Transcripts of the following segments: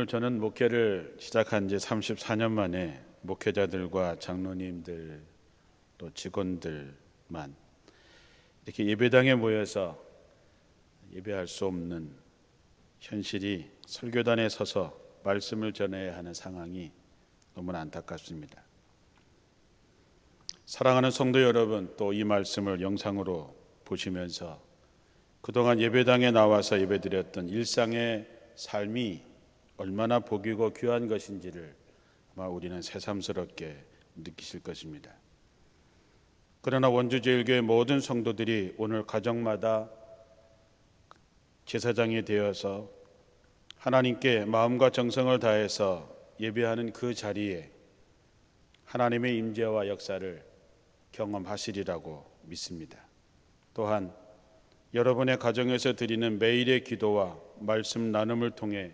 오늘 저는 목회를 시작한 지 34년 만에 목회자들과 장로님들 또 직원들만 이렇게 예배당에 모여서 예배할 수 없는 현실이 설교단에 서서 말씀을 전해야 하는 상황이 너무나 안타깝습니다. 사랑하는 성도 여러분, 또 이 말씀을 영상으로 보시면서 그동안 예배당에 나와서 예배드렸던 일상의 삶이 얼마나 복이고 귀한 것인지를 아마 우리는 새삼스럽게 느끼실 것입니다. 그러나 원주제일교회 모든 성도들이 오늘 가정마다 제사장이 되어서 하나님께 마음과 정성을 다해서 예배하는 그 자리에 하나님의 임재와 역사를 경험하시리라고 믿습니다. 또한 여러분의 가정에서 드리는 매일의 기도와 말씀 나눔을 통해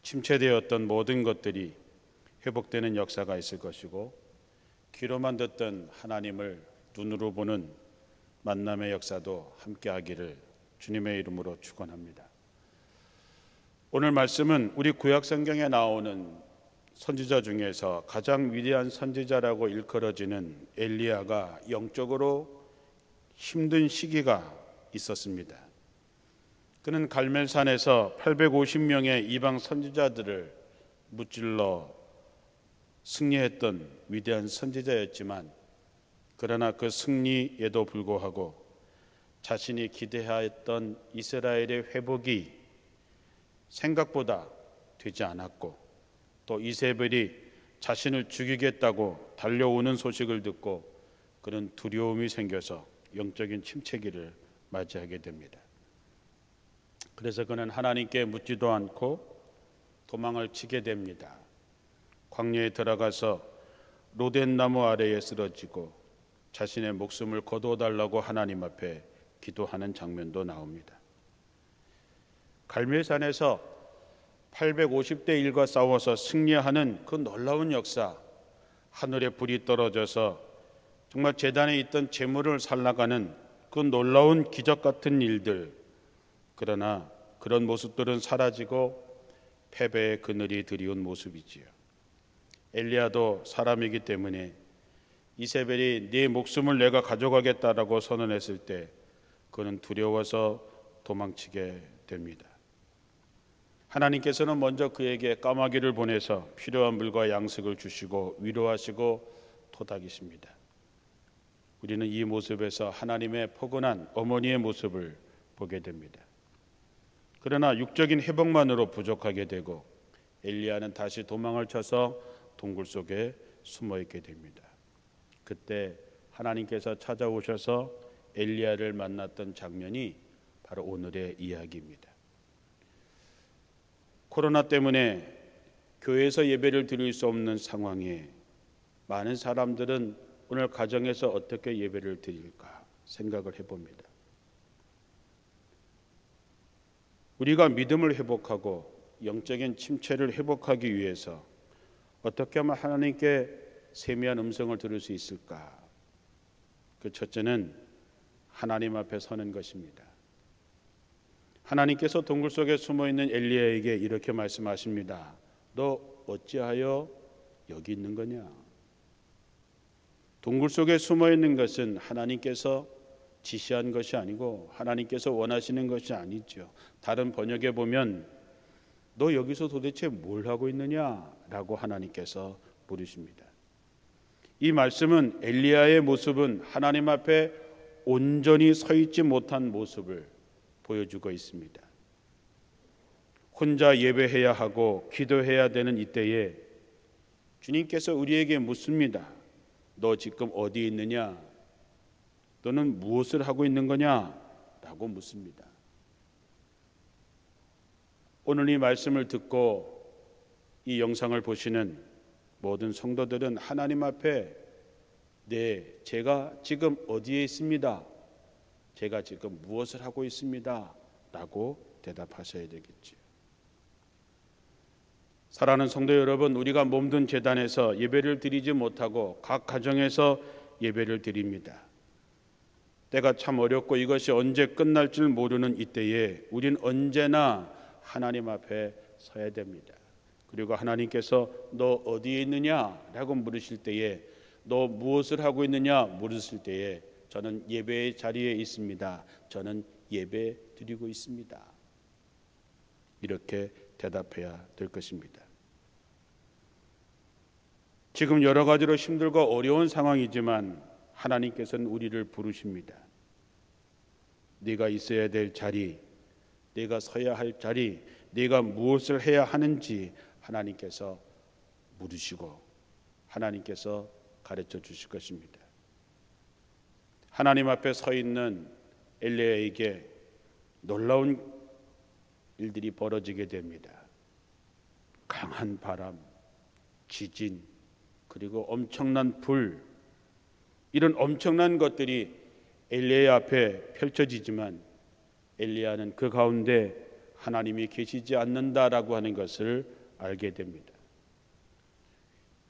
침체되었던 모든 것들이 회복되는 역사가 있을 것이고, 귀로만 듣던 하나님을 눈으로 보는 만남의 역사도 함께하기를 주님의 이름으로 축원합니다. 오늘 말씀은 우리 구약 성경에 나오는 선지자 중에서 가장 위대한 선지자라고 일컬어지는 엘리야가 영적으로 힘든 시기가 있었습니다. 그는 갈멜산에서 850명의 이방 선지자들을 무찔러 승리했던 위대한 선지자였지만, 그러나 그 승리에도 불구하고 자신이 기대하였던 이스라엘의 회복이 생각보다 되지 않았고, 또 이세벨이 자신을 죽이겠다고 달려오는 소식을 듣고 그는 두려움이 생겨서 영적인 침체기를 맞이하게 됩니다. 그래서 그는 하나님께 묻지도 않고 도망을 치게 됩니다. 광야에 들어가서 로덴 나무 아래에 쓰러지고 자신의 목숨을 거두어달라고 하나님 앞에 기도하는 장면도 나옵니다. 갈멜산에서 850대 1과 싸워서 승리하는 그 놀라운 역사, 하늘에 불이 떨어져서 정말 제단에 있던 재물을 살라가는 그 놀라운 기적 같은 일들, 그러나 그런 모습들은 사라지고 패배의 그늘이 드리운 모습이지요. 엘리야도 사람이기 때문에 이세벨이 네 목숨을 내가 가져가겠다라고 선언했을 때 그는 두려워서 도망치게 됩니다. 하나님께서는 먼저 그에게 까마귀를 보내서 필요한 물과 양식을 주시고 위로하시고 토닥이십니다. 우리는 이 모습에서 하나님의 포근한 어머니의 모습을 보게 됩니다. 그러나 육적인 회복만으로 부족하게 되고 엘리야는 다시 도망을 쳐서 동굴 속에 숨어 있게 됩니다. 그때 하나님께서 찾아오셔서 엘리야를 만났던 장면이 바로 오늘의 이야기입니다. 코로나 때문에 교회에서 예배를 드릴 수 없는 상황에 많은 사람들은 오늘 가정에서 어떻게 예배를 드릴까 생각을 해봅니다. 우리가 믿음을 회복하고 영적인 침체를 회복하기 위해서 어떻게 하면 하나님께 세미한 음성을 들을 수 있을까? 그 첫째는 하나님 앞에 서는 것입니다. 하나님께서 동굴 속에 숨어있는 엘리야에게 이렇게 말씀하십니다. 너 어찌하여 여기 있는 거냐? 동굴 속에 숨어있는 것은 하나님께서 지시한 것이 아니고 하나님께서 원하시는 것이 아니죠. 다른 번역에 보면 너 여기서 도대체 뭘 하고 있느냐라고 하나님께서 물으십니다. 이 말씀은 엘리야의 모습은 하나님 앞에 온전히 서 있지 못한 모습을 보여주고 있습니다. 혼자 예배해야 하고 기도해야 되는 이때에 주님께서 우리에게 묻습니다. 너 지금 어디 있느냐? 너는 무엇을 하고 있는 거냐? 라고 묻습니다. 오늘 이 말씀을 듣고 이 영상을 보시는 모든 성도들은 하나님 앞에 제가 지금 어디에 있습니다. 제가 지금 무엇을 하고 있습니다. 라고 대답하셔야 되겠지요. 사랑하는 성도 여러분, 우리가 몸든 제단에서 예배를 드리지 못하고 각 가정에서 예배를 드립니다. 때가 참 어렵고 이것이 언제 끝날 줄 모르는 이때에 우린 언제나 하나님 앞에 서야 됩니다. 그리고 하나님께서 너 어디에 있느냐라고 물으실 때에 너 무엇을 하고 있느냐 물으실 때에 저는 예배의 자리에 있습니다. 저는 예배 드리고 있습니다. 이렇게 대답해야 될 것입니다. 지금 여러 가지로 힘들고 어려운 상황이지만 하나님께서는 우리를 부르십니다. 네가 있어야 될 자리, 네가 서야 할 자리, 네가 무엇을 해야 하는지 하나님께서 물으시고 하나님께서 가르쳐 주실 것입니다. 하나님 앞에 서 있는 엘리야에게 놀라운 일들이 벌어지게 됩니다. 강한 바람, 지진, 그리고 엄청난 불, 이런 엄청난 것들이 엘리야 앞에 펼쳐지지만 엘리야는 그 가운데 하나님이 계시지 않는다라고 하는 것을 알게 됩니다.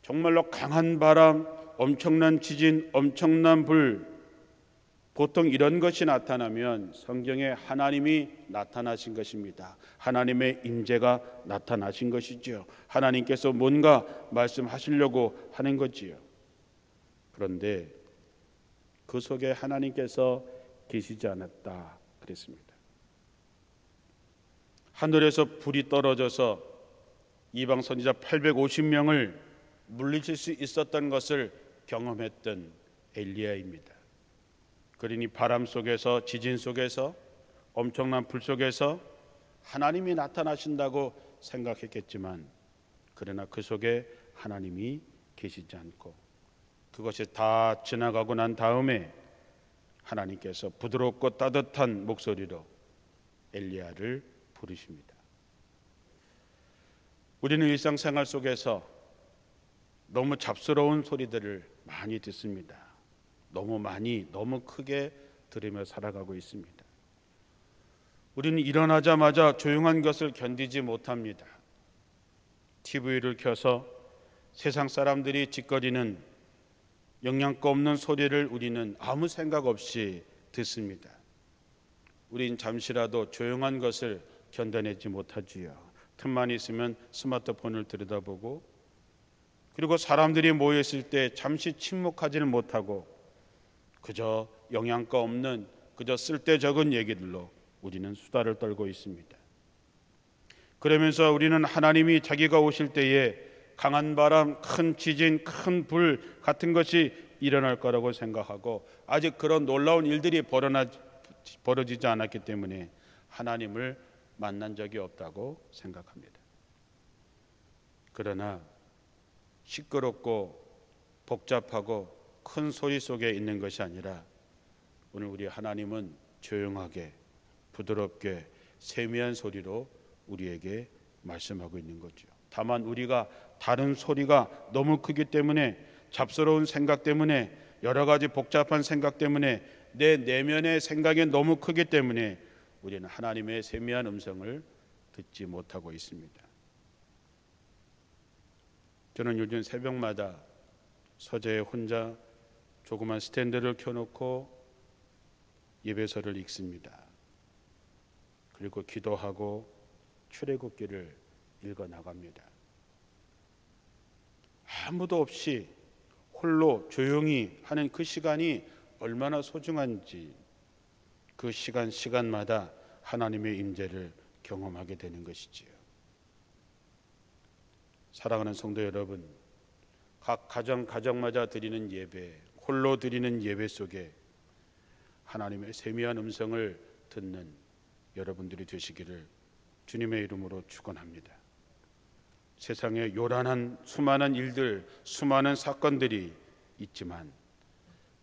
정말로 강한 바람, 엄청난 지진, 엄청난 불, 보통 이런 것이 나타나면 성경에 하나님이 나타나신 것입니다. 하나님의 임재가 나타나신 것이지요. 하나님께서 뭔가 말씀하시려고 하는 거지요. 그런데 그 속에 하나님께서 계시지 않았다 그랬습니다. 하늘에서 불이 떨어져서 이방 선지자 850명을 물리칠 수 있었던 것을 경험했던 엘리야입니다. 그러니 바람 속에서, 지진 속에서, 엄청난 불 속에서 하나님이 나타나신다고 생각했겠지만 그러나 그 속에 하나님이 계시지 않고 그것이 다 지나가고 난 다음에 하나님께서 부드럽고 따뜻한 목소리로 엘리야를 부르십니다. 우리는 일상생활 속에서 너무 잡스러운 소리들을 많이 듣습니다. 너무 많이, 너무 크게 들으며 살아가고 있습니다. 우리는 일어나자마자 조용한 것을 견디지 못합니다. TV를 켜서 세상 사람들이 짓거리는 영양가 없는 소리를 우리는 아무 생각 없이 듣습니다. 우린 잠시라도 조용한 것을 견뎌내지 못하지요. 틈만 있으면 스마트폰을 들여다보고 그리고 사람들이 모였을 때 잠시 침묵하지를 못하고 그저 영양가 없는 그저 쓸데 적은 얘기들로 우리는 수다를 떨고 있습니다. 그러면서 우리는 하나님이 자기가 오실 때에 강한 바람, 큰 지진, 큰 불 같은 것이 일어날 거라고 생각하고 아직 그런 놀라운 일들이 벌어지지 않았기 때문에 하나님을 만난 적이 없다고 생각합니다. 그러나 시끄럽고 복잡하고 큰 소리 속에 있는 것이 아니라 오늘 우리 하나님은 조용하게 부드럽게 세미한 소리로 우리에게 말씀하고 있는 거죠. 다만 우리가 다른 소리가 너무 크기 때문에 잡스러운 생각 때문에 여러 가지 복잡한 생각 때문에 내 내면의 생각이 너무 크기 때문에 우리는 하나님의 세미한 음성을 듣지 못하고 있습니다. 저는 요즘 새벽마다 서재에 혼자 조그만 스탠드를 켜놓고 예배서를 읽습니다. 그리고 기도하고 출애굽기를 읽어 나갑니다. 아무도 없이 홀로 조용히 하는 그 시간이 얼마나 소중한지 그 시간마다 하나님의 임재를 경험하게 되는 것이지요. 사랑하는 성도 여러분, 각 가정마다 드리는 예배, 홀로 드리는 예배 속에 하나님의 세미한 음성을 듣는 여러분들이 되시기를 주님의 이름으로 축원합니다. 세상에 요란한 수많은 일들, 수많은 사건들이 있지만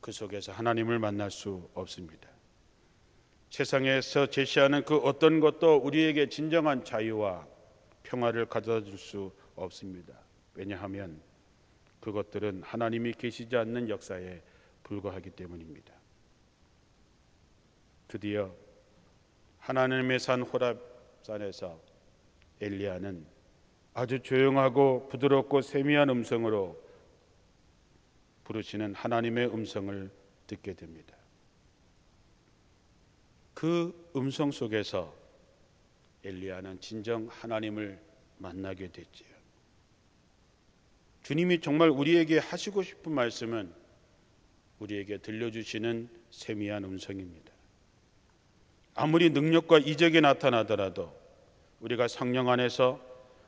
그 속에서 하나님을 만날 수 없습니다. 세상에서 제시하는 그 어떤 것도 우리에게 진정한 자유와 평화를 가져다 줄 수 없습니다. 왜냐하면 그것들은 하나님이 계시지 않는 역사에 불과하기 때문입니다. 드디어 하나님의 산 호렙산에서 엘리야는 아주 조용하고 부드럽고 세미한 음성으로 부르시는 하나님의 음성을 듣게 됩니다. 그 음성 속에서 엘리야는 진정 하나님을 만나게 됐지요. 주님이 정말 우리에게 하시고 싶은 말씀은 우리에게 들려주시는 세미한 음성입니다. 아무리 능력과 이적이 나타나더라도 우리가 성령 안에서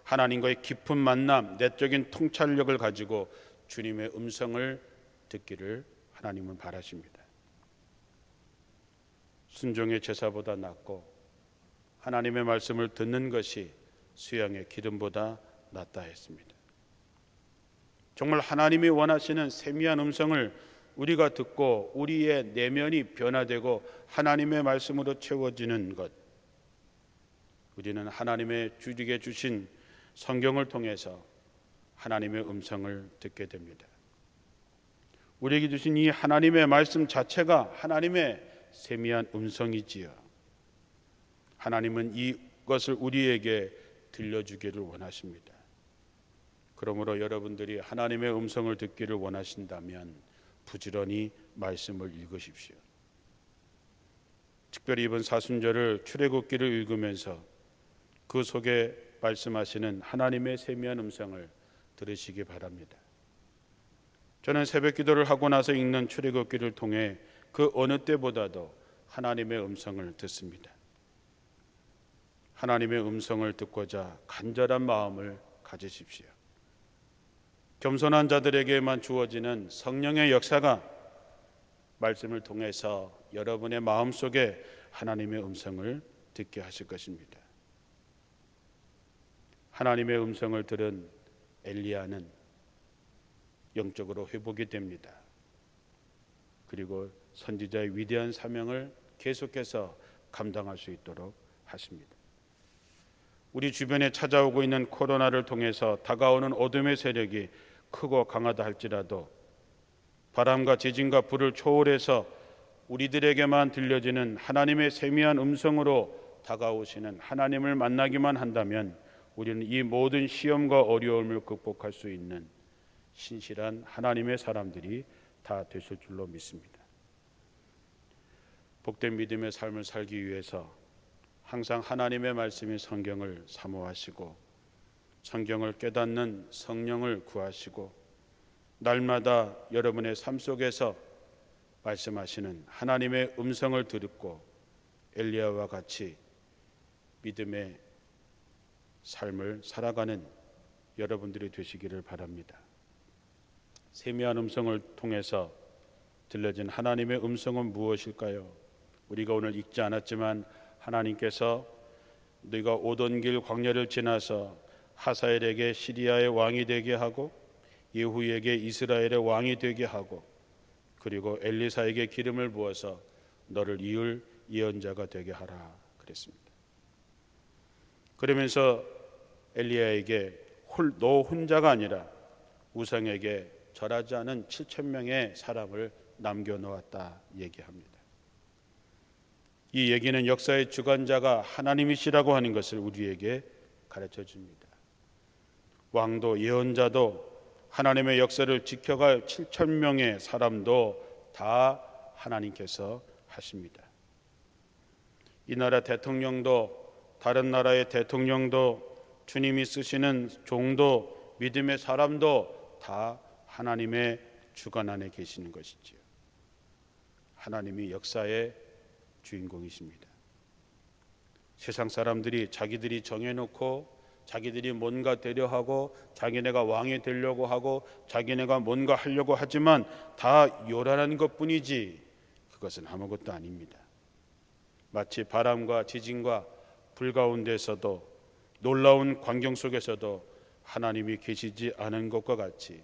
하나님과의 깊은 만남, 내적인 통찰력을 가지고 주님의 음성을 듣기를 하나님은 바라십니다. 순종의 제사보다 낫고 하나님의 말씀을 듣는 것이 수양의 기름보다 낫다 했습니다. 정말 하나님이 원하시는 세미한 음성을 우리가 듣고 우리의 내면이 변화되고 하나님의 말씀으로 채워지는 것, 우리는 하나님의 주에게 주신 성경을 통해서 하나님의 음성을 듣게 됩니다. 우리에게 주신 이 하나님의 말씀 자체가 하나님의 세미한 음성이지요. 하나님은 이것을 우리에게 들려주기를 원하십니다. 그러므로 여러분들이 하나님의 음성을 듣기를 원하신다면 부지런히 말씀을 읽으십시오. 특별히 이번 사순절을 출애굽기를 읽으면서 그 속에 말씀하시는 하나님의 세미한 음성을 들으시기 바랍니다. 저는 새벽 기도를 하고 나서 읽는 출애굽기를 통해 그 어느 때보다도 하나님의 음성을 듣습니다. 하나님의 음성을 듣고자 간절한 마음을 가지십시오. 겸손한 자들에게만 주어지는 성령의 역사가 말씀을 통해서 여러분의 마음속에 하나님의 음성을 듣게 하실 것입니다. 하나님의 음성을 들은 엘리야는 영적으로 회복이 됩니다. 그리고 선지자의 위대한 사명을 계속해서 감당할 수 있도록 하십니다. 우리 주변에 찾아오고 있는 코로나를 통해서 다가오는 어둠의 세력이 크고 강하다 할지라도 바람과 지진과 불을 초월해서 우리들에게만 들려지는 하나님의 세미한 음성으로 다가오시는 하나님을 만나기만 한다면 우리는 이 모든 시험과 어려움을 극복할 수 있는 신실한 하나님의 사람들이 다 되실 줄로 믿습니다. 복된 믿음의 삶을 살기 위해서 항상 하나님의 말씀인 성경을 사모하시고 성경을 깨닫는 성령을 구하시고 날마다 여러분의 삶 속에서 말씀하시는 하나님의 음성을 듣고 엘리야와 같이 믿음의 삶을 살아가는 여러분들이 되시기를 바랍니다. 세미한 음성을 통해서 들려진 하나님의 음성은 무엇일까요? 우리가 오늘 읽지 않았지만 하나님께서 네가 오던 길 광야를 지나서 하사엘에게 시리아의 왕이 되게 하고 예후에게 이스라엘의 왕이 되게 하고 그리고 엘리사에게 기름을 부어서 너를 이을 예언자가 되게 하라 그랬습니다. 그러면서 엘리야에게 너 혼자가 아니라 우상에게 절하지 않은 7,000명의 사람을 남겨놓았다 얘기합니다. 이 얘기는 역사의 주관자가 하나님이시라고 하는 것을 우리에게 가르쳐 줍니다. 왕도 예언자도 하나님의 역사를 지켜갈 7,000명의 사람도 다 하나님께서 하십니다. 이 나라 대통령도 다른 나라의 대통령도 주님이 쓰시는 종도 믿음의 사람도 다 하나님의 주관 안에 계시는 것이지요. 하나님이 역사의 주인공이십니다. 세상 사람들이 자기들이 정해놓고 자기들이 뭔가 되려 하고 자기네가 왕이 되려고 하고 자기네가 뭔가 하려고 하지만 다 요란한 것뿐이지 그것은 아무것도 아닙니다. 마치 바람과 지진과 불 가운데서도 놀라운 광경 속에서도 하나님이 계시지 않은 것과 같이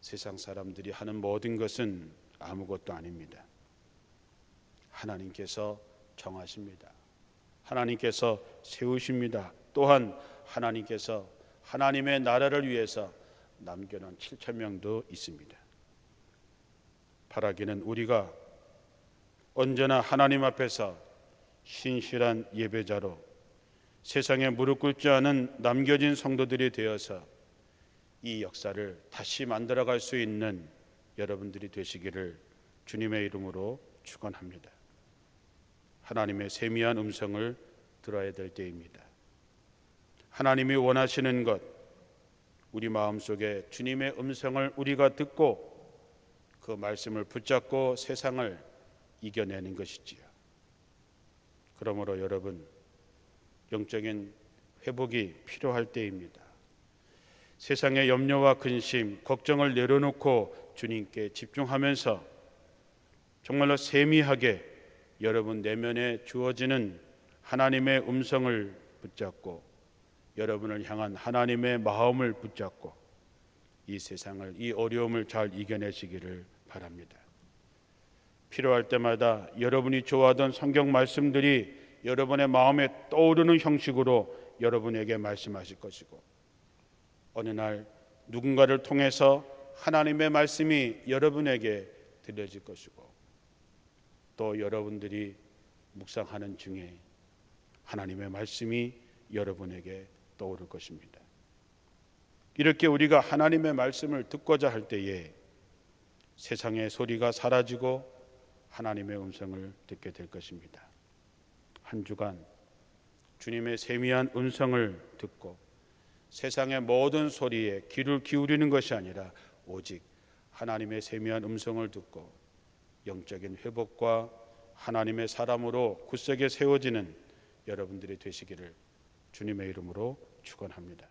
세상 사람들이 하는 모든 것은 아무것도 아닙니다. 하나님께서 정하십니다. 하나님께서 세우십니다. 또한 하나님께서 하나님의 나라를 위해서 남겨놓은 7,000명도 있습니다. 바라기는 우리가 언제나 하나님 앞에서 신실한 예배자로 세상에 무릎 꿇지 않은 남겨진 성도들이 되어서 이 역사를 다시 만들어갈 수 있는 여러분들이 되시기를 주님의 이름으로 축원합니다. 하나님의 세미한 음성을 들어야 될 때입니다. 하나님이 원하시는 것, 우리 마음속에 주님의 음성을 우리가 듣고 그 말씀을 붙잡고 세상을 이겨내는 것이지요. 그러므로 여러분, 영적인 회복이 필요할 때입니다. 세상의 염려와 근심, 걱정을 내려놓고 주님께 집중하면서 정말로 세미하게 여러분 내면에 주어지는 하나님의 음성을 붙잡고 여러분을 향한 하나님의 마음을 붙잡고 이 세상을, 이 어려움을 잘 이겨내시기를 바랍니다. 필요할 때마다 여러분이 좋아하던 성경 말씀들이 여러분의 마음에 떠오르는 형식으로 여러분에게 말씀하실 것이고, 어느 날 누군가를 통해서 하나님의 말씀이 여러분에게 들려질 것이고, 또 여러분들이 묵상하는 중에 하나님의 말씀이 여러분에게 떠오를 것입니다. 이렇게 우리가 하나님의 말씀을 듣고자 할 때에 세상의 소리가 사라지고 하나님의 음성을 듣게 될 것입니다. 한 주간 주님의 세미한 음성을 듣고 세상의 모든 소리에 귀를 기울이는 것이 아니라 오직 하나님의 세미한 음성을 듣고 영적인 회복과 하나님의 사람으로 굳세게 세워지는 여러분들이 되시기를 주님의 이름으로 축원합니다.